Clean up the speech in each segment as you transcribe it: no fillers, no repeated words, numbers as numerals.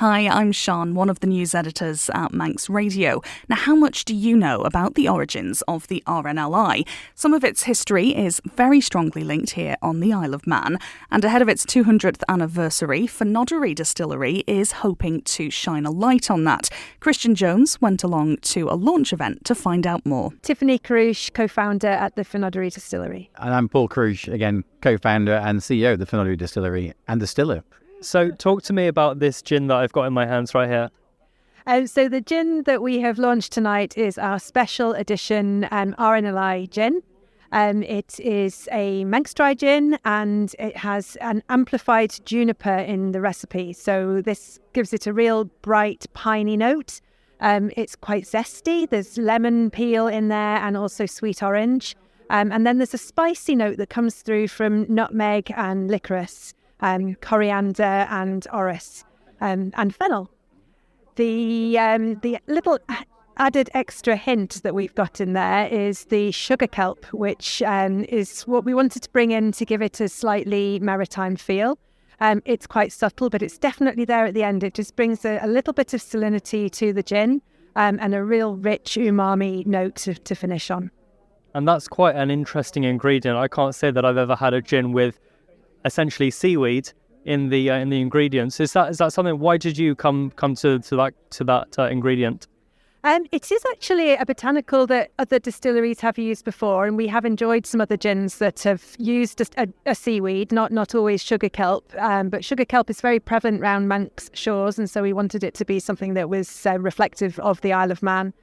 Hi, I'm Sean, one of the news editors at Manx Radio. Now, how much do you know about the origins of the RNLI? Some of its history is very strongly linked here on the Isle of Man, and ahead of its 200th anniversary, Fynoderee Distillery is hoping to shine a light on that. Christian Jones went along to a launch event to find out more. Tiffany Carouche, co-founder at the Fynoderee Distillery. And I'm Paul Carouche, again, co-founder and CEO of the Fynoderee Distillery and distiller. So talk to me about this gin that I've got in my hands right here. So the gin that we have launched tonight is our special edition RNLI gin. It is a Manx dry gin and it has an amplified juniper in the recipe. So this gives it a real bright piney note. It's quite zesty. There's lemon peel in there and also sweet orange. And then there's a spicy note that comes through from nutmeg and liquorice. Coriander and oriGINs and fennel. The little added extra hint that we've got in there is the sugar kelp, which is what we wanted to bring in to give it a slightly maritime feel. It's quite subtle, but it's definitely there at the end. It just brings a little bit of salinity to the gin and a real rich umami note to finish on. And that's quite an interesting ingredient. I can't say that I've ever had a gin with essentially seaweed in the ingredients. Is that something? Why did you come to that ingredient? It is actually a botanical that other distilleries have used before, and we have enjoyed some other gins that have used a seaweed, not always sugar kelp, but sugar kelp is very prevalent around Manx shores, and so we wanted it to be something that was reflective of the Isle of Man.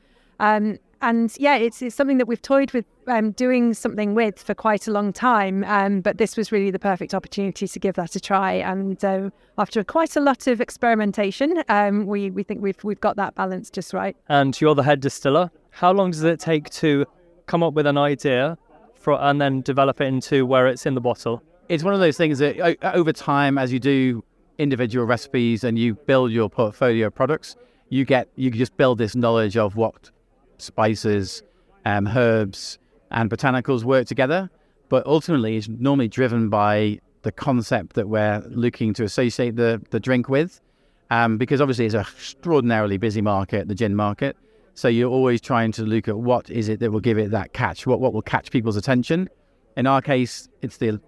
And yeah, it's something that we've toyed with doing something with for quite a long time, but this was really the perfect opportunity to give that a try. And after quite a lot of experimentation, we think we've got that balance just right. And you're the head distiller. How long does it take to come up with an idea and then develop it into where it's in the bottle? It's one of those things that over time, as you do individual recipes and you build your portfolio of products, you just build this knowledge of what spices, herbs and botanicals work together, but ultimately it's normally driven by the concept that we're looking to associate the drink with, because obviously it's an extraordinarily busy market, the gin market, so you're always trying to look at what is it that will give it that catch, what will catch people's attention. In our case, it's the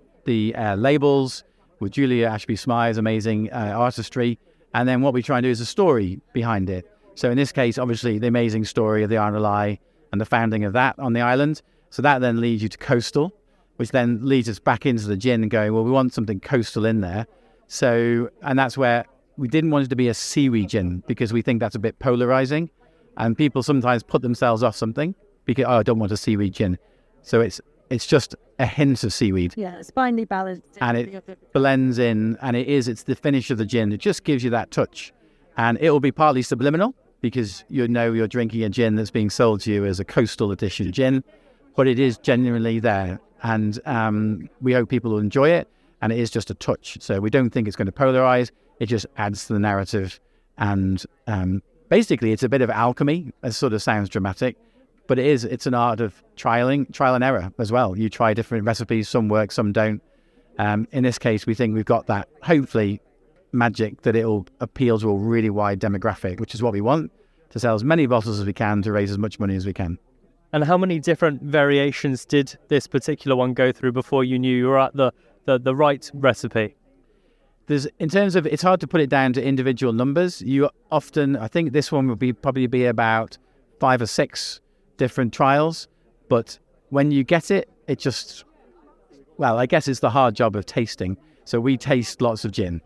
labels with Julia Ashby-Smythe's amazing artistry, and then what we try and do is a story behind it. So in this case, obviously, the amazing story of the RNLI and the founding of that on the island. So that then leads you to coastal, which then leads us back into the gin and going, well, we want something coastal in there. So, and that's where we didn't want it to be a seaweed gin because we think that's a bit polarizing. And people sometimes put themselves off something because, I don't want a seaweed gin. So it's just a hint of seaweed. Yeah, it's finely balanced. And it blends in, and it's the finish of the gin. It just gives you that touch. And it will be partly subliminal, because you know you're drinking a gin that's being sold to you as a coastal edition gin, but it is genuinely there. And we hope people will enjoy it, and it is just a touch. So we don't think it's going to polarize. It just adds to the narrative. And basically, it's a bit of alchemy. It sort of sounds dramatic, but it's an art of trial and error as well. You try different recipes, some work, some don't. In this case, we think we've got that, hopefully, magic that it'll appeal to a really wide demographic, which is what we want, to sell as many bottles as we can to raise as much money as we can. And how many different variations did this particular one go through before you knew you were at the right recipe? In terms of, it's hard to put it down to individual numbers. I think this one would probably be about 5 or 6 different trials, but when you get it, I guess it's the hard job of tasting. So we taste lots of gin.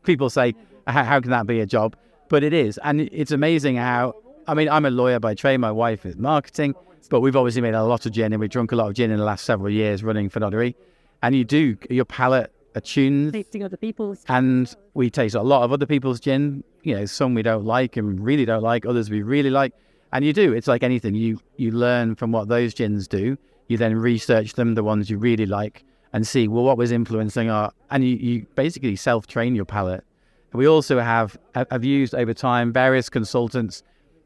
People say, how can that be a job? But it is. And it's amazing how, I'm a lawyer by trade, my wife is marketing, but we've obviously made a lot of gin and we've drunk a lot of gin in the last several years running Fynoderee. And your palate attunes. Tasting other people's. And we taste a lot of other people's gin. Some we don't like and really don't like, others we really like. And you do. It's like anything. You learn from what those gins do. You then research them, the ones you really like, and see, well, what was influencing and you basically self-train your palate. We also have used over time various consultants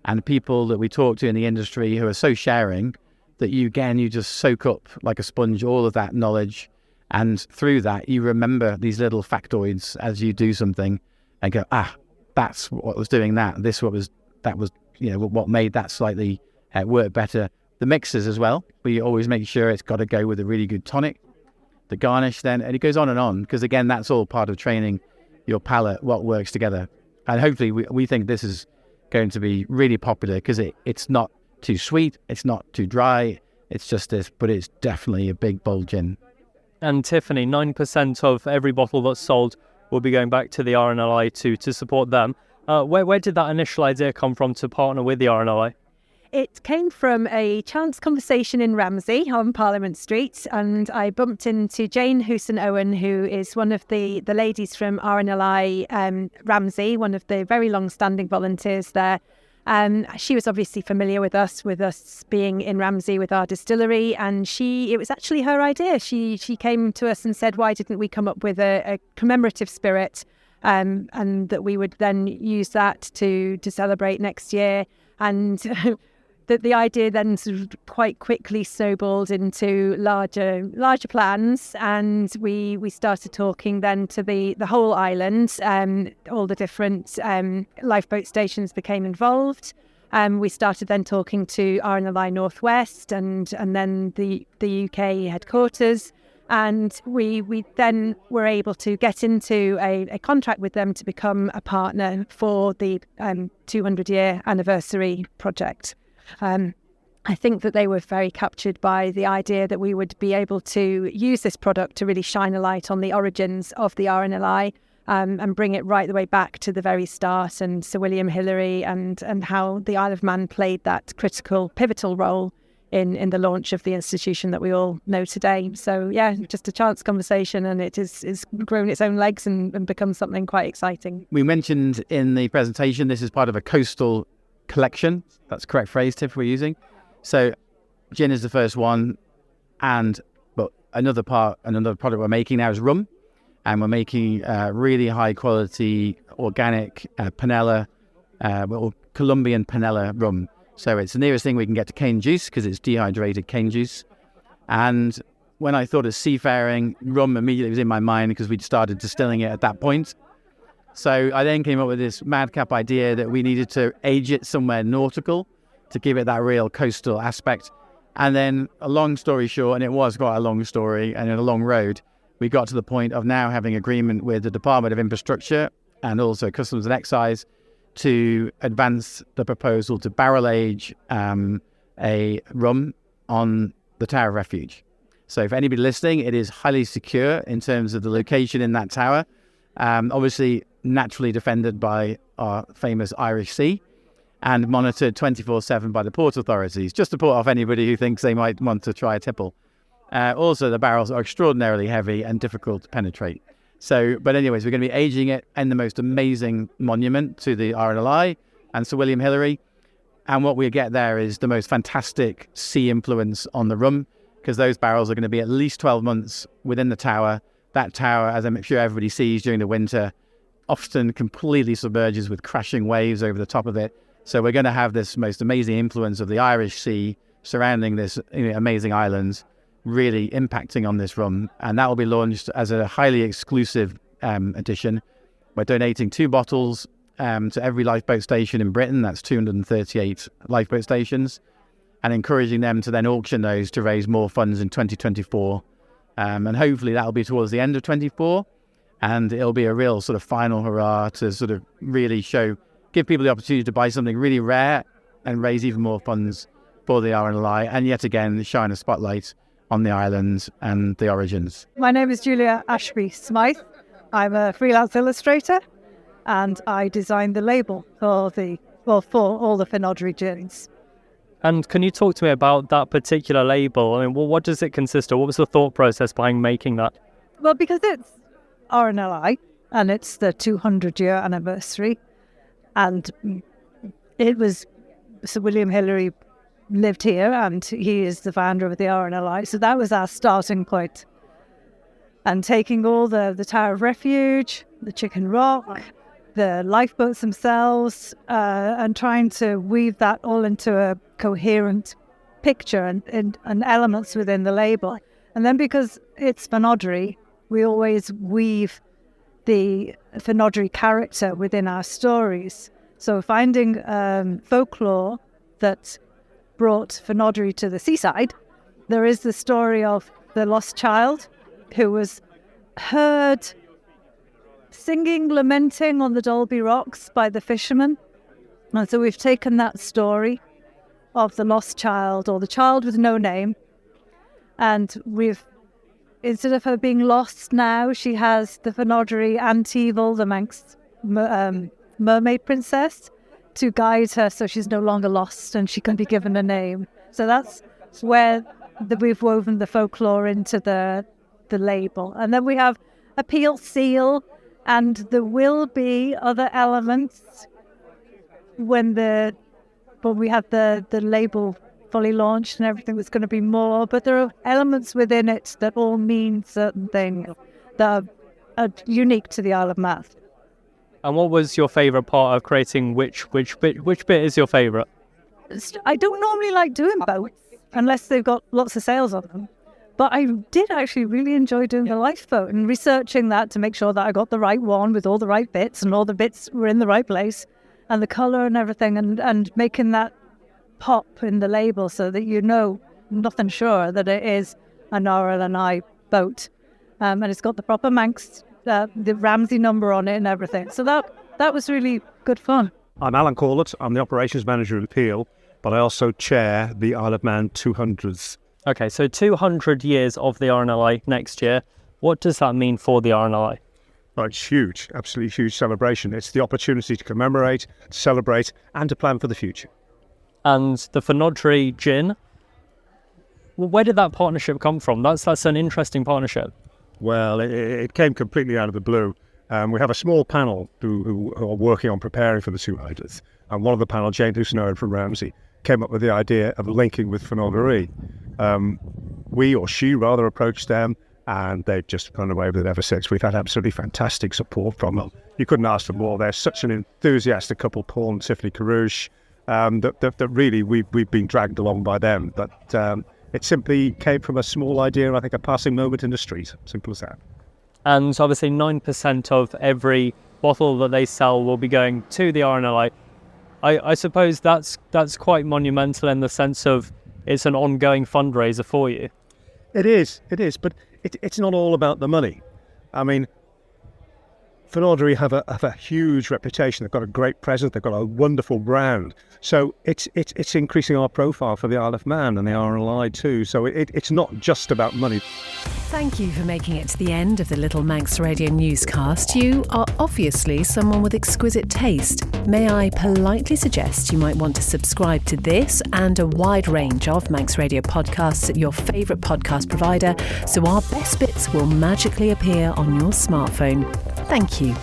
and people that we talk to in the industry who are so sharing that you just soak up like a sponge all of that knowledge, and through that you remember these little factoids as you do something and go, that's what was doing that. That was what made that slightly work better. The mixers as well. We always make sure it's got to go with a really good tonic. The garnish then, and it goes on, because again, that's all part of training your palate, what works together. And hopefully we think this is going to be really popular because it's not too sweet, it's not too dry, it's just this, but it's definitely a big, bold gin. And Tiffany, 9% of every bottle that's sold will be going back to the RNLI to support them. Where did that initial idea come from to partner with the RNLI? It came from a chance conversation in Ramsey on Parliament Street, and I bumped into Jane Houston-Owen, who is one of the ladies from RNLI Ramsey, one of the very long-standing volunteers there. She was obviously familiar with us being in Ramsey with our distillery, and it was actually her idea. She came to us and said, why didn't we come up with a commemorative spirit, and that we would then use that to celebrate next year. And that the idea then sort of quite quickly snowballed into larger plans, and we started talking then to the whole island. All the different lifeboat stations became involved. We started then talking to RNLI Northwest and then the UK headquarters, and we then were able to get into a contract with them to become a partner for the 200-year anniversary project. I think that they were very captured by the idea that we would be able to use this product to really shine a light on the origins of the RNLI, and bring it right the way back to the very start, and Sir William Hillary and how the Isle of Man played that critical, pivotal role in the launch of the institution that we all know today. So yeah, just a chance conversation, and it is grown its own legs and become something quite exciting. We mentioned in the presentation this is part of a coastal collection. That's the correct phrase, Tiff, we're using. So gin is the first one, but another product we're making now is rum, and we're making really high quality organic panela, Colombian panela rum. So it's the nearest thing we can get to cane juice because it's dehydrated cane juice. And when I thought of seafaring, rum immediately was in my mind because we'd started distilling it at that point. So I then came up with this madcap idea that we needed to age it somewhere nautical to give it that real coastal aspect. And then, a long story short, and it was quite a long story and a long road, we got to the point of now having agreement with the Department of Infrastructure and also Customs and Excise to advance the proposal to barrel age a rum on the Tower of Refuge. So for anybody listening, it is highly secure in terms of the location in that tower. Obviously, naturally defended by our famous Irish Sea and monitored 24/7 by the port authorities, just to put off anybody who thinks they might want to try a tipple. Also, the barrels are extraordinarily heavy and difficult to penetrate. But anyways, we're going to be aging it in the most amazing monument to the RNLI and Sir William Hillary. And what we get there is the most fantastic sea influence on the rum, because those barrels are going to be at least 12 months within the tower. That tower, as I'm sure everybody sees during the winter, often completely submerges with crashing waves over the top of it. So we're going to have this most amazing influence of the Irish Sea surrounding this amazing island, really impacting on this rum. And that will be launched as a highly exclusive edition. We're donating 2 bottles to every lifeboat station in Britain. That's 238 lifeboat stations, and encouraging them to then auction those to raise more funds in 2024. And hopefully that'll be towards the end of 24. And it'll be a real sort of final hurrah to sort of really give people the opportunity to buy something really rare and raise even more funds for the RNLI, and yet again shine a spotlight on the islands and the origins. My name is Julia Ashby-Smythe. I'm a freelance illustrator, and I designed the label for all the Fynoderee gins. And can you talk to me about that particular label? I mean, what does it consist of? What was the thought process behind making that? Well, because it's RNLI and it's the 200-year anniversary, and it was Sir William Hillary lived here, and he is the founder of the RNLI. So that was our starting point. And taking all the Tower of Refuge, the Chicken Rock, the lifeboats themselves, and trying to weave that all into a coherent picture and elements within the label. And then because it's Fynoderee, we always weave the Fynoderee character within our stories. So finding folklore that brought Fynoderee to the seaside, there is the story of the lost child who was heard singing, lamenting on the Dalby Rocks by the fishermen. And so we've taken that story of the lost child, or the child with no name, and we've, instead of her being lost now, she has the Fynoderee Antival, the Manx mermaid princess, to guide her so she's no longer lost and she can be given a name. So that's where we've woven the folklore into the label. And then we have a peel seal, and there will be other elements when we have the label fully launched and everything. There's going to be more, but there are elements within it that all mean certain things that are unique to the Isle of Man. And what was your favourite part of creating which bit is your favourite? I don't normally like doing boats unless they've got lots of sails on them. But I did actually really enjoy doing the lifeboat and researching that to make sure that I got the right one with all the right bits and all the bits were in the right place and the colour and everything, and making that pop in the label so that you know, nothing sure that it is an RNLI boat. And it's got the proper Manx, the Ramsey number on it and everything. So that was really good fun. I'm Alan Corlett. I'm the Operations Manager of Peel, but I also chair the Isle of Man 200s. Okay, so 200 years of the RNLI next year. What does that mean for the RNLI? Well, it's huge, absolutely huge celebration. It's the opportunity to commemorate, celebrate, and to plan for the future. And the Fynoderee gin, well, where did that partnership come from? That's an interesting partnership. Well, it came completely out of the blue. We have a small panel who are working on preparing for the 200th. And one of the panel, Jane Husnode from Ramsey, came up with the idea of linking with Fynoderee. We, or she rather, approached them, and they've just gone away with it ever since. We've had absolutely fantastic support from them. You couldn't ask for more. They're such an enthusiastic couple, Paul and Tiffany Carouche, that really we've been dragged along by them. But it simply came from a small idea, I think a passing moment in the street. Simple as that. And obviously 9% of every bottle that they sell will be going to the RNLI. I suppose that's quite monumental in the sense of it's an ongoing fundraiser for you. It is, but it's not all about the money. I mean, Fynoderee have a huge reputation. They've got a great presence. They've got a wonderful brand. So it's increasing our profile for the Isle of Man and the RNLI too. So it's not just about money. Thank you for making it to the end of the Little Manx Radio newscast. You are obviously someone with exquisite taste. May I politely suggest you might want to subscribe to this and a wide range of Manx Radio podcasts at your favourite podcast provider, so our best bits will magically appear on your smartphone. Thank you.